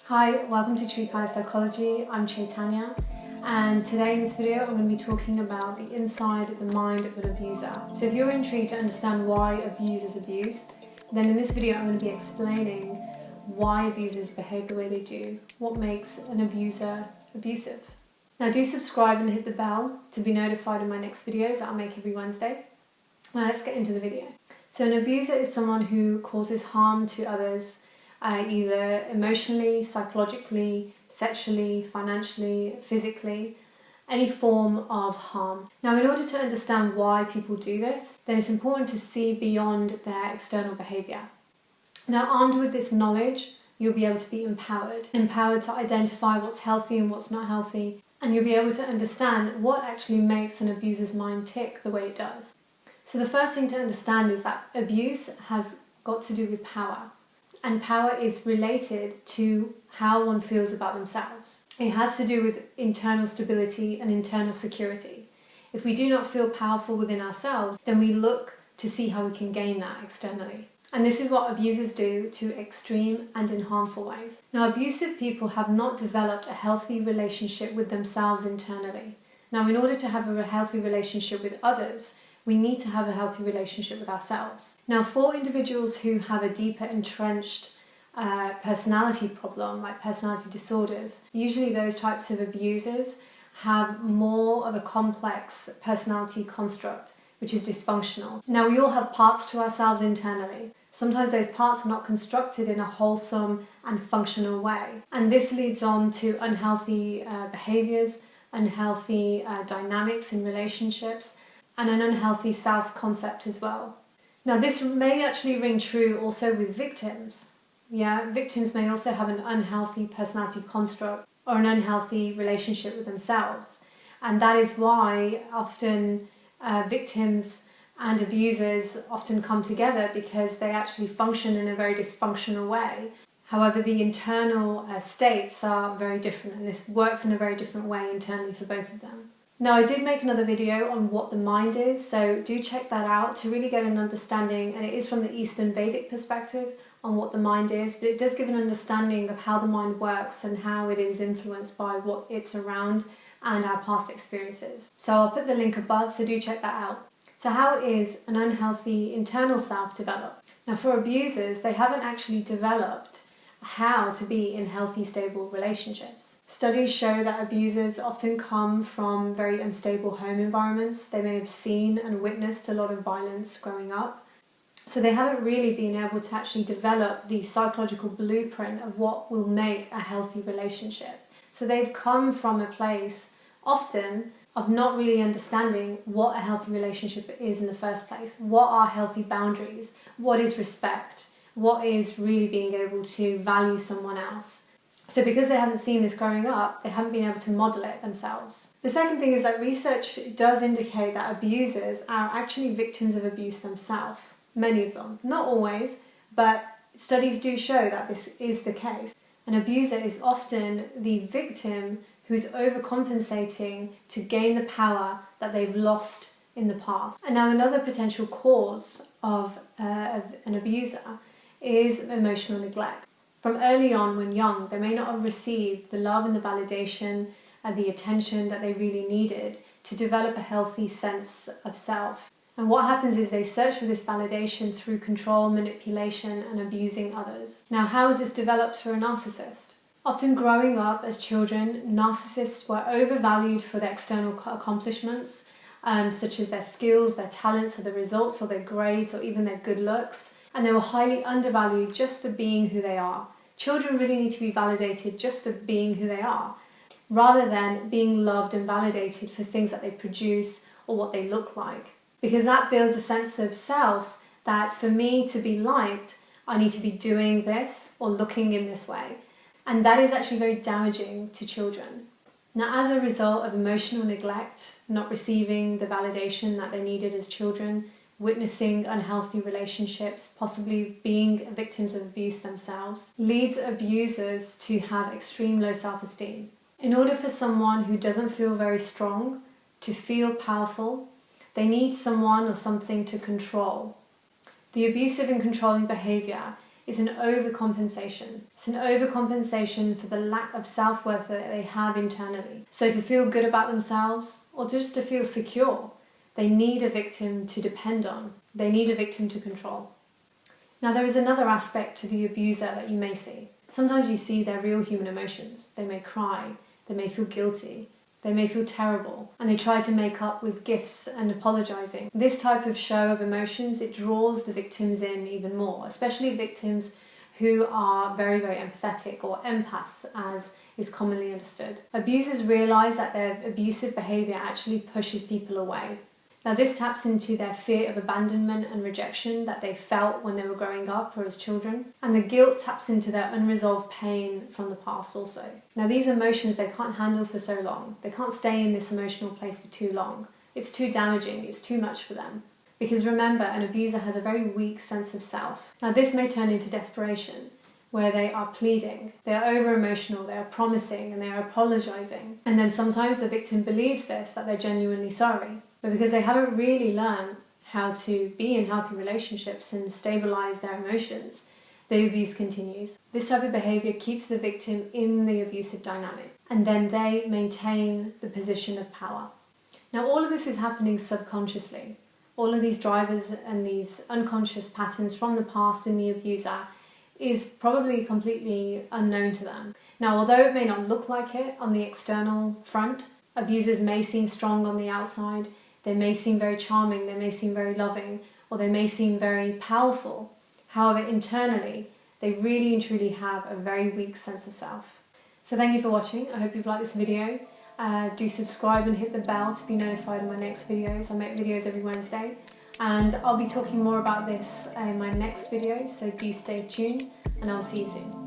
Hi, welcome to True Color Psychology. I'm Chaitanya, and today in this video I'm going to be talking about the inside of the mind of an abuser. So if you're intrigued to understand why abusers abuse, then in this video I'm going to be explaining why abusers behave the way they do, what makes an abuser abusive. Now do subscribe and hit the bell to be notified of my next videos that I'll make every Wednesday. Now let's get into the video. So an abuser is someone who causes harm to others, either emotionally, psychologically, sexually, financially, physically, any form of harm. Now, in order to understand why people do this, then it's important to see beyond their external behaviour. Now, armed with this knowledge, you'll be able to be empowered to identify what's healthy and what's not healthy, and you'll be able to understand what actually makes an abuser's mind tick the way it does. So the first thing to understand is that abuse has got to do with power. And power is related to how one feels about themselves. It has to do with internal stability and internal security. If we do not feel powerful within ourselves, then we look to see how we can gain that externally. And this is what abusers do to extreme and in harmful ways. Now, abusive people have not developed a healthy relationship with themselves internally. Now, in order to have a healthy relationship with others, we need to have a healthy relationship with ourselves. Now, for individuals who have a deeper entrenched personality problem, like personality disorders, usually those types of abusers have more of a complex personality construct, which is dysfunctional. Now, we all have parts to ourselves internally. Sometimes those parts are not constructed in a wholesome and functional way. And this leads on to unhealthy behaviors, unhealthy dynamics in relationships, and an unhealthy self-concept as well. Now, this may actually ring true also with victims. Victims may also have an unhealthy personality construct or an unhealthy relationship with themselves. And that is why often victims and abusers often come together, because they actually function in a very dysfunctional way. However, the internal states are very different, and this works in a very different way internally for both of them. Now, I did make another video on what the mind is, so do check that out to really get an understanding, and it is from the Eastern Vedic perspective on what the mind is, but it does give an understanding of how the mind works and how it is influenced by what it's around and our past experiences. So I'll put the link above, so do check that out. So how is an unhealthy internal self developed? Now, for abusers, they haven't actually developed how to be in healthy, stable relationships. Studies show that abusers often come from very unstable home environments. They may have seen and witnessed a lot of violence growing up. So they haven't really been able to actually develop the psychological blueprint of what will make a healthy relationship. So they've come from a place often of not really understanding what a healthy relationship is in the first place. What are healthy boundaries? What is respect? What is really being able to value someone else? So because they haven't seen this growing up, they haven't been able to model it themselves. The second thing is that research does indicate that abusers are actually victims of abuse themselves. Many of them. Not always, but studies do show that this is the case. An abuser is often the victim who's overcompensating to gain the power that they've lost in the past. And now another potential cause of an abuser is emotional neglect. From early on, when young, they may not have received the love and the validation and the attention that they really needed to develop a healthy sense of self. And what happens is they search for this validation through control, manipulation, and abusing others. Now, how is this developed for a narcissist? Often growing up as children, narcissists were overvalued for their external accomplishments, such as their skills, their talents, or the results, or their grades, or even their good looks. And they were highly undervalued just for being who they are. Children really need to be validated just for being who they are, rather than being loved and validated for things that they produce or what they look like. Because that builds a sense of self that for me to be liked, I need to be doing this or looking in this way. And that is actually very damaging to children. Now, as a result of emotional neglect, not receiving the validation that they needed as children, witnessing unhealthy relationships, possibly being victims of abuse themselves, leads abusers to have extreme low self-esteem. In order for someone who doesn't feel very strong to feel powerful, they need someone or something to control. The abusive and controlling behavior is an overcompensation. It's an overcompensation for the lack of self-worth that they have internally. So to feel good about themselves, or just to feel secure, they need a victim to depend on. They need a victim to control. Now there is another aspect to the abuser that you may see. Sometimes you see their real human emotions. They may cry, they may feel guilty, they may feel terrible, and they try to make up with gifts and apologizing. This type of show of emotions, it draws the victims in even more, especially victims who are very, very empathetic, or empaths as is commonly understood. Abusers realize that their abusive behavior actually pushes people away. Now this taps into their fear of abandonment and rejection that they felt when they were growing up or as children. And the guilt taps into their unresolved pain from the past also. Now these emotions they can't handle for so long. They can't stay in this emotional place for too long. It's too damaging, it's too much for them. Because remember, an abuser has a very weak sense of self. Now this may turn into desperation, where they are pleading, they are over-emotional, they are promising, and they are apologizing. And then sometimes the victim believes this, that they're genuinely sorry. But because they haven't really learned how to be in healthy relationships and stabilize their emotions, the abuse continues. This type of behavior keeps the victim in the abusive dynamic, and then they maintain the position of power. Now all of this is happening subconsciously. All of these drivers and these unconscious patterns from the past in the abuser is probably completely unknown to them. Now although it may not look like it on the external front, abusers may seem strong on the outside. They may seem very charming, they may seem very loving, or they may seem very powerful. However, internally, they really and truly have a very weak sense of self. So thank you for watching. I hope you've liked this video. Do subscribe and hit the bell to be notified of my next videos. I make videos every Wednesday, and I'll be talking more about this in my next video, so do stay tuned, and I'll see you soon.